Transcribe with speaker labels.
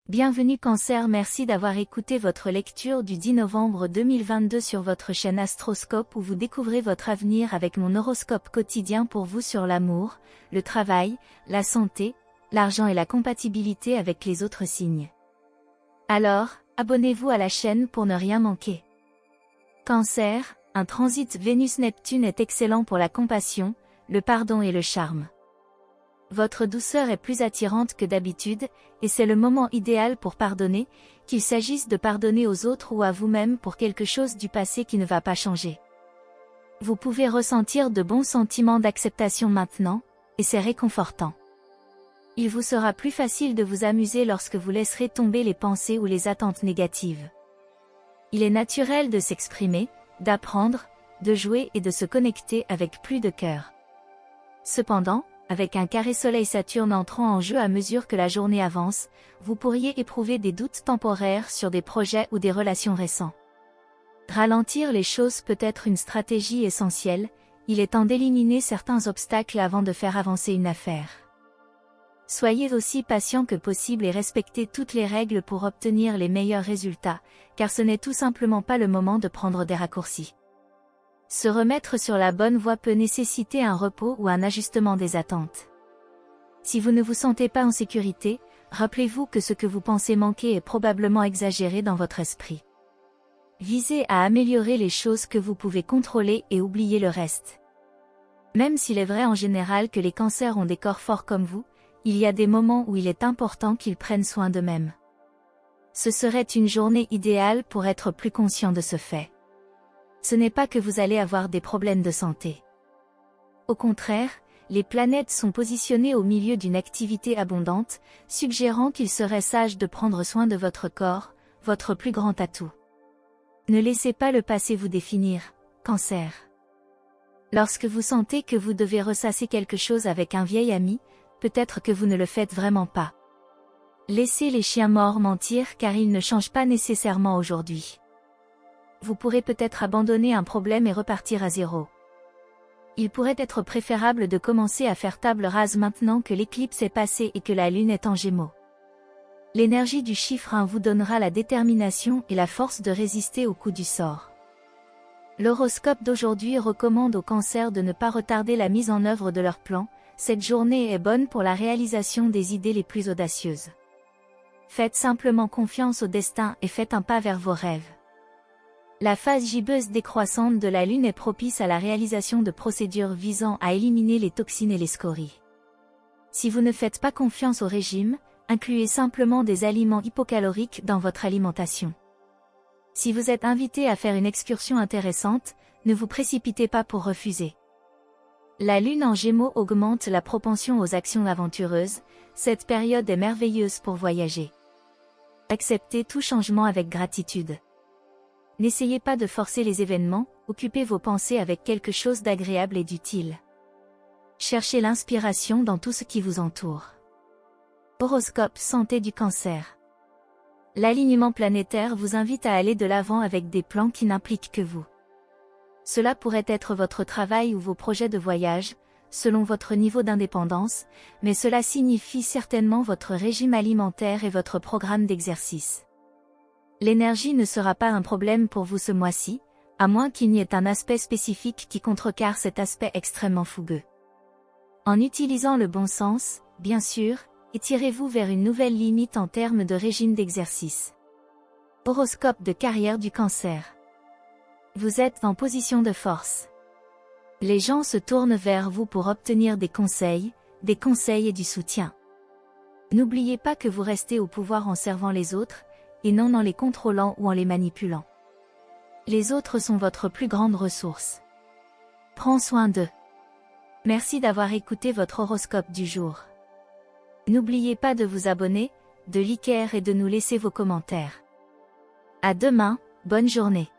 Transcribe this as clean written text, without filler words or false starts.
Speaker 1: Bienvenue Cancer, merci d'avoir écouté votre lecture du 10 novembre 2022 sur votre chaîne Astroscope où vous découvrez votre avenir avec mon horoscope quotidien pour vous sur l'amour, le travail, la santé, l'argent et la compatibilité avec les autres signes. Alors, abonnez-vous à la chaîne pour ne rien manquer. Cancer, un transit Vénus-Neptune est excellent pour la compassion, le pardon et le charme. Votre douceur est plus attirante que d'habitude, et c'est le moment idéal pour pardonner, qu'il s'agisse de pardonner aux autres ou à vous-même pour quelque chose du passé qui ne va pas changer. Vous pouvez ressentir de bons sentiments d'acceptation maintenant, et c'est réconfortant. Il vous sera plus facile de vous amuser lorsque vous laisserez tomber les pensées ou les attentes négatives. Il est naturel de s'exprimer, d'apprendre, de jouer et de se connecter avec plus de cœur. Cependant, avec un carré Soleil-Saturne entrant en jeu à mesure que la journée avance, vous pourriez éprouver des doutes temporaires sur des projets ou des relations récents. Ralentir les choses peut être une stratégie essentielle, il est temps d'éliminer certains obstacles avant de faire avancer une affaire. Soyez aussi patient que possible et respectez toutes les règles pour obtenir les meilleurs résultats, car ce n'est tout simplement pas le moment de prendre des raccourcis. Se remettre sur la bonne voie peut nécessiter un repos ou un ajustement des attentes. Si vous ne vous sentez pas en sécurité, rappelez-vous que ce que vous pensez manquer est probablement exagéré dans votre esprit. Visez à améliorer les choses que vous pouvez contrôler et oubliez le reste. Même s'il est vrai en général que les cancers ont des corps forts comme vous, il y a des moments où il est important qu'ils prennent soin d'eux-mêmes. Ce serait une journée idéale pour être plus conscient de ce fait. Ce n'est pas que vous allez avoir des problèmes de santé. Au contraire, les planètes sont positionnées au milieu d'une activité abondante, suggérant qu'il serait sage de prendre soin de votre corps, votre plus grand atout. Ne laissez pas le passé vous définir, Cancer. Lorsque vous sentez que vous devez ressasser quelque chose avec un vieil ami, peut-être que vous ne le faites vraiment pas. Laissez les chiens morts mentir car ils ne changent pas nécessairement aujourd'hui. Vous pourrez peut-être abandonner un problème et repartir à zéro. Il pourrait être préférable de commencer à faire table rase maintenant que l'éclipse est passée et que la lune est en Gémeaux. L'énergie du chiffre 1 vous donnera la détermination et la force de résister aux coups du sort. L'horoscope d'aujourd'hui recommande aux cancers de ne pas retarder la mise en œuvre de leurs plans, cette journée est bonne pour la réalisation des idées les plus audacieuses. Faites simplement confiance au destin et faites un pas vers vos rêves. La phase gibbeuse décroissante de la Lune est propice à la réalisation de procédures visant à éliminer les toxines et les scories. Si vous ne faites pas confiance au régime, incluez simplement des aliments hypocaloriques dans votre alimentation. Si vous êtes invité à faire une excursion intéressante, ne vous précipitez pas pour refuser. La Lune en Gémeaux augmente la propension aux actions aventureuses, cette période est merveilleuse pour voyager. Acceptez tout changement avec gratitude. N'essayez pas de forcer les événements, occupez vos pensées avec quelque chose d'agréable et d'utile. Cherchez l'inspiration dans tout ce qui vous entoure. Horoscope santé du Cancer. L'alignement planétaire vous invite à aller de l'avant avec des plans qui n'impliquent que vous. Cela pourrait être votre travail ou vos projets de voyage, selon votre niveau d'indépendance, mais cela signifie certainement votre régime alimentaire et votre programme d'exercice. L'énergie ne sera pas un problème pour vous ce mois-ci, à moins qu'il n'y ait un aspect spécifique qui contrecarre cet aspect extrêmement fougueux. En utilisant le bon sens, bien sûr, étirez-vous vers une nouvelle limite en termes de régime d'exercice. Horoscope de carrière du Cancer. Vous êtes en position de force. Les gens se tournent vers vous pour obtenir des conseils et du soutien. N'oubliez pas que vous restez au pouvoir en servant les autres, et non en les contrôlant ou en les manipulant. Les autres sont votre plus grande ressource. Prends soin d'eux. Merci d'avoir écouté votre horoscope du jour. N'oubliez pas de vous abonner, de liker et de nous laisser vos commentaires. À demain, bonne journée.